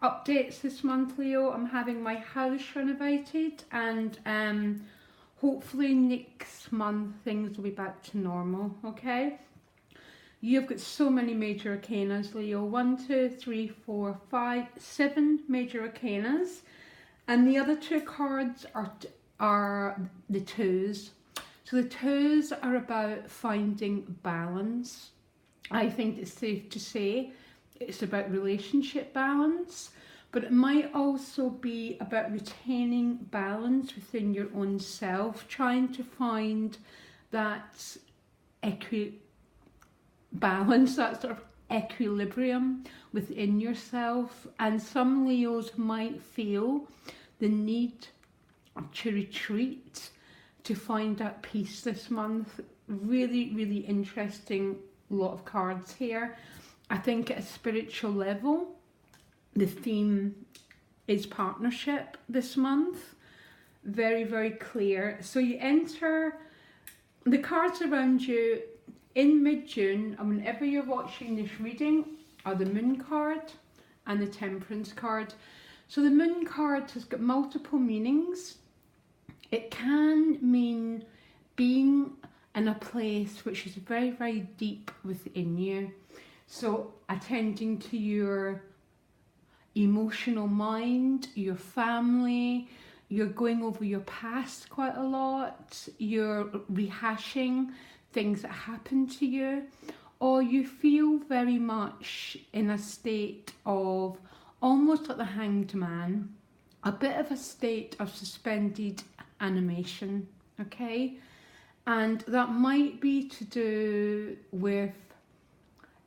updates this month, Leo. I'm having my house renovated, and hopefully next month things will be back to normal, okay? You've got so many major arcanas, Leo. 1, 2, 3, 4, 5, 7 major arcanas. And the other two cards are the twos. So the twos are about finding balance. I think it's safe to say it's about relationship balance, but it might also be about retaining balance within your own self, trying to find that balance, that sort of equilibrium within yourself. And some Leos might feel the need to retreat to find that peace this month. Really, really interesting lot of cards here. I think at a spiritual level, the theme is partnership this month. Very, very clear. So you enter the cards around you in mid-June, and whenever you're watching this reading, are the Moon card and the Temperance card. So the Moon card has got multiple meanings. It can mean being in a place which is very, very deep within you. So attending to your emotional mind, your family, you're going over your past quite a lot, you're rehashing things that happened to you, or you feel very much in a state of almost like the Hanged Man, a bit of a state of suspended animation, okay? And that might be to do with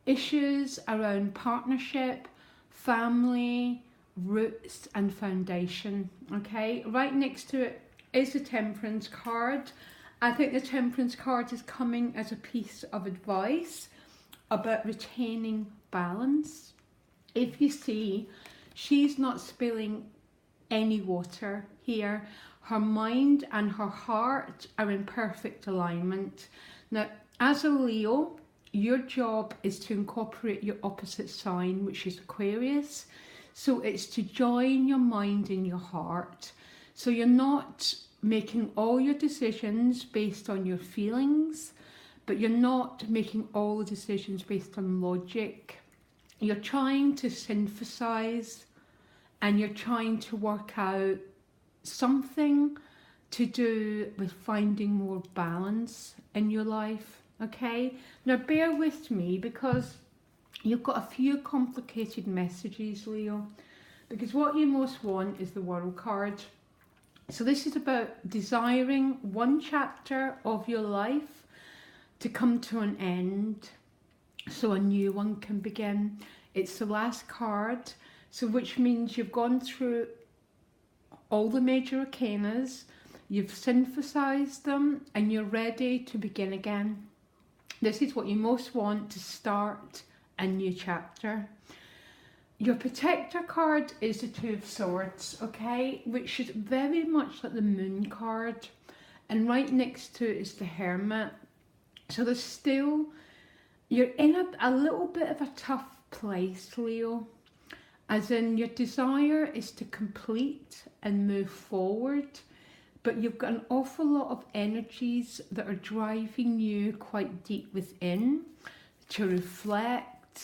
issues around partnership, family, roots and foundation, okay? Right next to it is the Temperance card. I think the Temperance card is coming as a piece of advice about retaining balance. If you see, she's not spilling any water here. Her mind and her heart are in perfect alignment. Now, as a Leo, your job is to incorporate your opposite sign, which is Aquarius. So it's to join your mind and your heart. So you're not making all your decisions based on your feelings, but you're not making all the decisions based on logic. You're trying to synthesize and you're trying to work out something to do with finding more balance in your life, okay? Now bear with me because you've got a few complicated messages, Leo, because what you most want is the World card. So this is about desiring one chapter of your life to come to an end so a new one can begin. It's the last card, so which means you've gone through all the major arcanas, you've synthesized them, and you're ready to begin again. This is what you most want, to start a new chapter. Your Protector card is the Two of Swords, okay, which is very much like the Moon card, and right next to it is the Hermit. So there's still, you're in a little bit of a tough place, Leo, as in your desire is to complete and move forward, but you've got an awful lot of energies that are driving you quite deep within to reflect,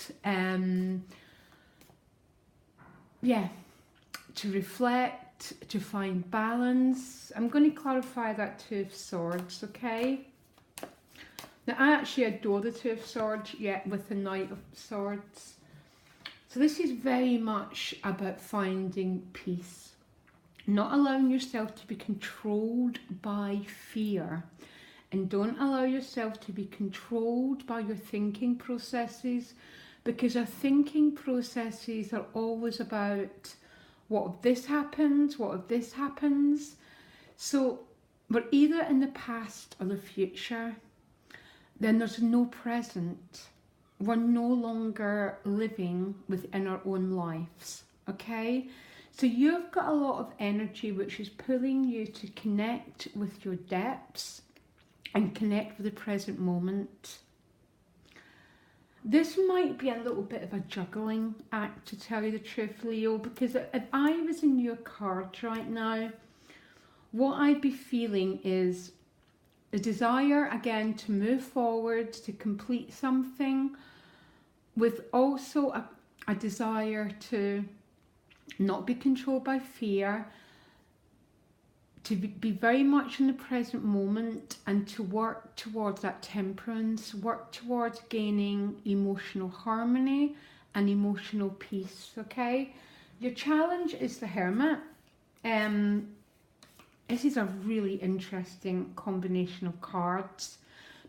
to find balance. I'm going to clarify that Two of Swords, okay? Now I actually adore the Two of Swords, with the Knight of Swords. So this is very much about finding peace, not allowing yourself to be controlled by fear, and don't allow yourself to be controlled by your thinking processes, because our thinking processes are always about what if this happens, what if this happens. So we're either in the past or the future. Then there's no present. We're no longer living within our own lives, okay? So you've got a lot of energy which is pulling you to connect with your depths and connect with the present moment. This might be a little bit of a juggling act, to tell you the truth, Leo, because if I was in your cards right now, what I'd be feeling is a desire again to move forward, to complete something, with also a desire to not be controlled by fear, to be very much in the present moment, and to work towards that temperance, work towards gaining emotional harmony and emotional peace, okay? Your challenge is the Hermit. This is a really interesting combination of cards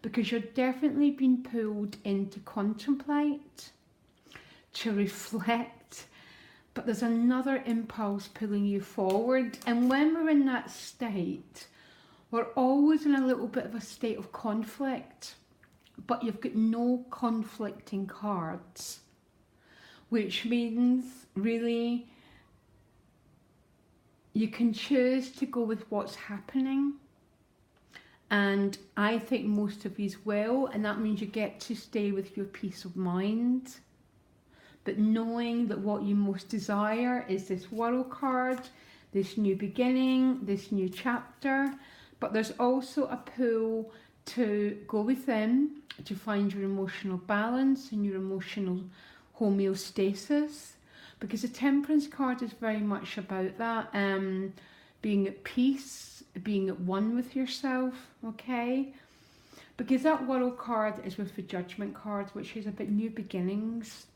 because you're definitely being pulled in to contemplate, to reflect, but there's another impulse pulling you forward. And when we're in that state, we're always in a little bit of a state of conflict, but you've got no conflicting cards, which means really you can choose to go with what's happening. And I think most of you will, and that means you get to stay with your peace of mind. But knowing that what you most desire is this World card, this new beginning, this new chapter. But there's also a pull to go within, to find your emotional balance and your emotional homeostasis. Because the Temperance card is very much about that, being at peace, being at one with yourself, okay? Because that World card is with the Judgment card, which is about new beginnings.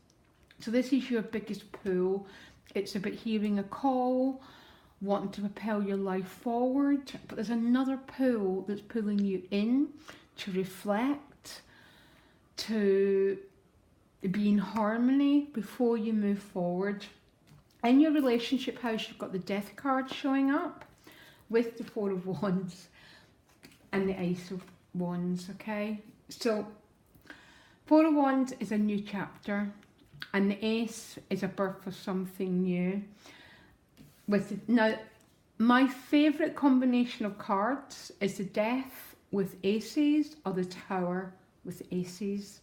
So this is your biggest pull. It's about hearing a call, wanting to propel your life forward. But there's another pull that's pulling you in to reflect, to be in harmony before you move forward. In your relationship house, you've got the Death card showing up with the Four of Wands and the Ace of Wands, okay? So Four of Wands is a new chapter, and the Ace is a birth of something new. Now, my favourite combination of cards is the Death with Aces or the Tower with Aces,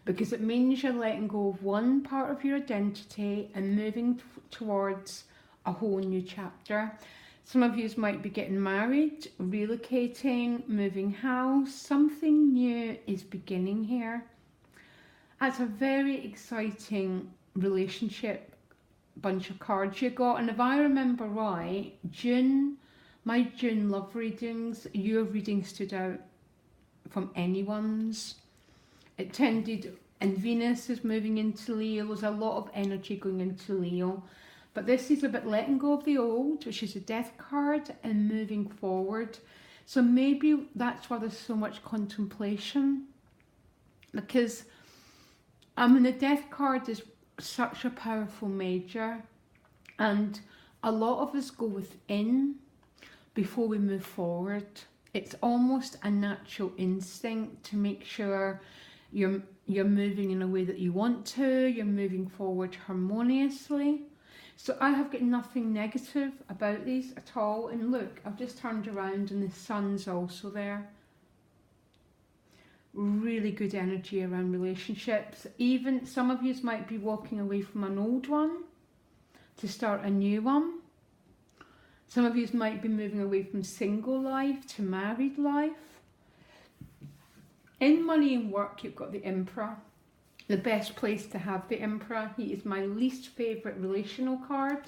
because it means you're letting go of one part of your identity and moving towards a whole new chapter. Some of you might be getting married, relocating, moving house. Something new is beginning here. That's a very exciting relationship bunch of cards you got. And if I remember right, my June love readings, your reading stood out from anyone's. It tended, and Venus is moving into Leo. There's a lot of energy going into Leo. But this is about letting go of the old, which is a Death card, and moving forward. So maybe that's why there's so much contemplation. Because the Death card is such a powerful major. And a lot of us go within before we move forward. It's almost a natural instinct to make sure you're moving in a way that you want to, you're moving forward harmoniously. So I have got nothing negative about these at all. And look, I've just turned around and the sun's also there. Really good energy around relationships. Even some of you might be walking away from an old one to start a new one. Some of you might be moving away from single life to married life. In money and work, you've got the Emperor. The best place to have the Emperor. He is my least favourite relational card.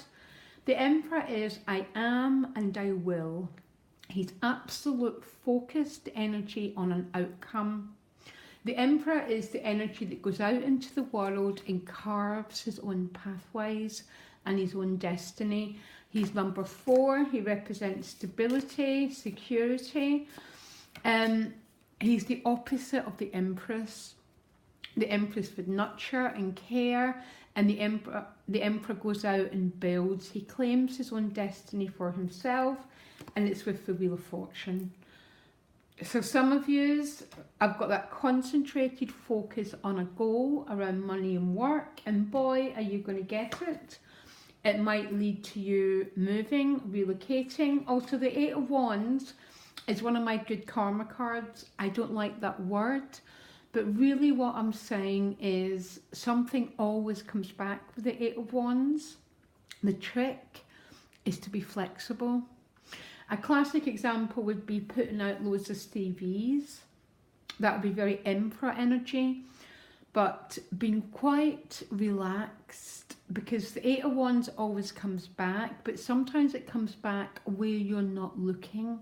The Emperor is I am and I will. He's absolute focused energy on an outcome. The Emperor is the energy that goes out into the world and carves his own pathways and his own destiny. He's number 4. He represents stability, security. He's the opposite of the Empress. The Empress would nurture and care, and the Emperor goes out and builds. He claims his own destiny for himself, and it's with the Wheel of Fortune. So some of yous have got that concentrated focus on a goal around money and work, and boy, are you going to get it. It might lead to you moving, relocating. Also, the Eight of Wands is one of my good karma cards. I don't like that word But really what I'm saying is something always comes back with the Eight of Wands. The trick is to be flexible. A classic example would be putting out loads of Stevies. That would be very Emperor energy. But being quite relaxed, because the Eight of Wands always comes back, but sometimes it comes back where you're not looking.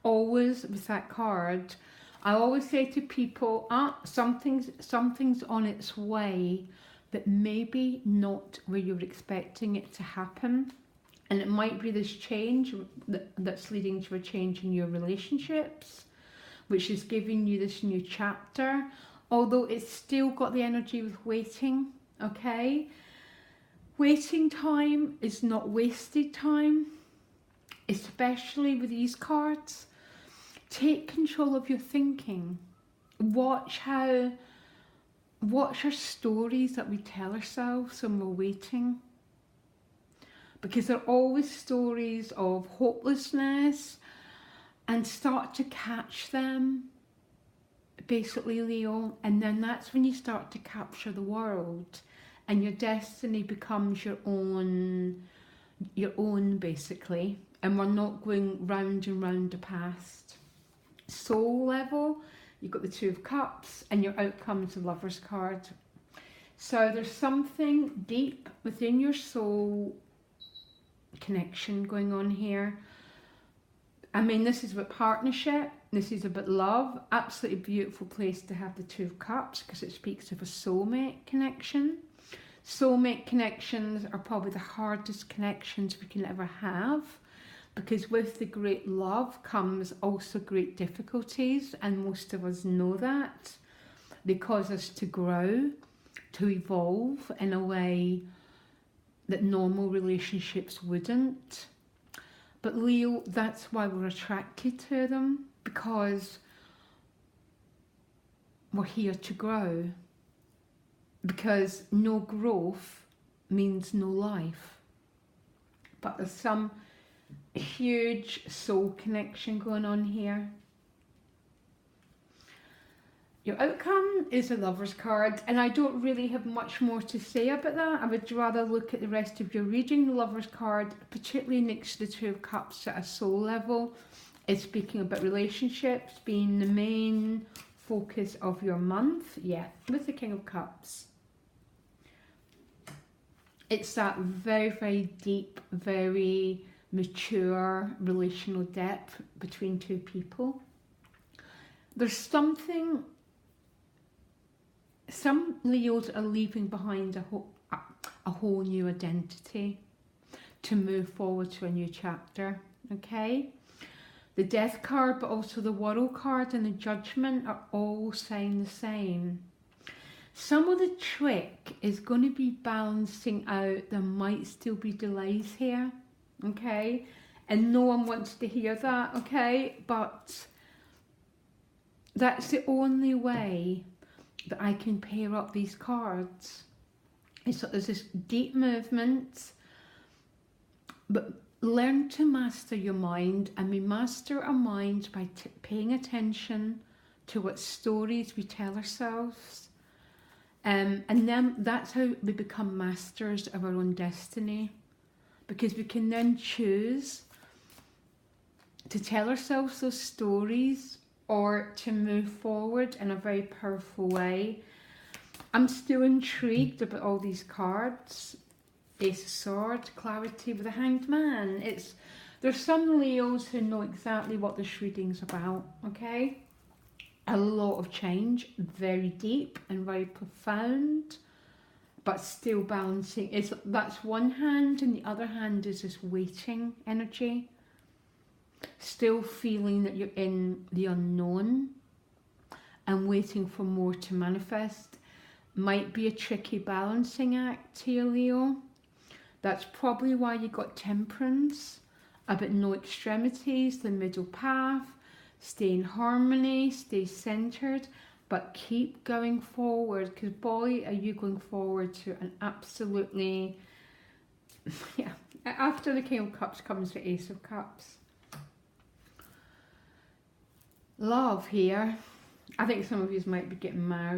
Always with that card, I always say to people, something's on its way that maybe not where you're expecting it to happen. And it might be this change that's leading to a change in your relationships, which is giving you this new chapter, although it's still got the energy of waiting, okay? Waiting time is not wasted time, especially with these cards. Take control of your thinking. Watch our stories that we tell ourselves when we're waiting. Because they're always stories of hopelessness, and start to catch them, basically, Leo, and then that's when you start to capture the world and your destiny becomes your own basically, and we're not going round and round the past. Soul level, you've got the Two of Cups, and your outcome is the Lover's card. So there's something deep within your soul connection going on here. I mean, this is about partnership, this is about love. Absolutely beautiful place to have the Two of Cups, because it speaks of a soulmate connection. Soulmate connections are probably the hardest connections we can ever have, because with the great love comes also great difficulties, and most of us know that. They cause us to grow, to evolve in a way that normal relationships wouldn't. But Leo, that's why we're attracted to them, because we're here to grow. Because no growth means no life. But there's some huge soul connection going on here. Your outcome is a Lover's card, and I don't really have much more to say about that. I would rather look at the rest of your reading. The Lover's card, particularly next to the Two of Cups at a soul level, is speaking about relationships being the main focus of your month. Yeah, with the King of Cups. It's that very, very deep, very mature relational depth between two people. There's something... Some Leos are leaving behind a whole new identity to move forward to a new chapter, okay? The Death card, but also the World card and the Judgment are all saying the same. Some of the trick is going to be balancing out. There might still be delays here, okay? And no one wants to hear that, okay? But that's the only way that I can pair up these cards. So there's this deep movement, but learn to master your mind, and we master our mind by paying attention to what stories we tell ourselves, and then that's how we become masters of our own destiny, because we can then choose to tell ourselves those stories or to move forward in a very powerful way. I'm still intrigued about all these cards. Ace of Swords, clarity with the Hanged Man. There's some Leos who know exactly what this reading's about, okay? A lot of change, very deep and very profound, but still balancing. That's one hand, and the other hand is this waiting energy. Still feeling that you're in the unknown and waiting for more to manifest. Might be a tricky balancing act here, Leo. That's probably why you got Temperance, about no extremities, the middle path, stay in harmony, stay centered, but keep going forward, because boy, are you going forward to an absolutely, yeah, after the King of Cups comes the Ace of Cups. Love here, I think some of you might be getting married.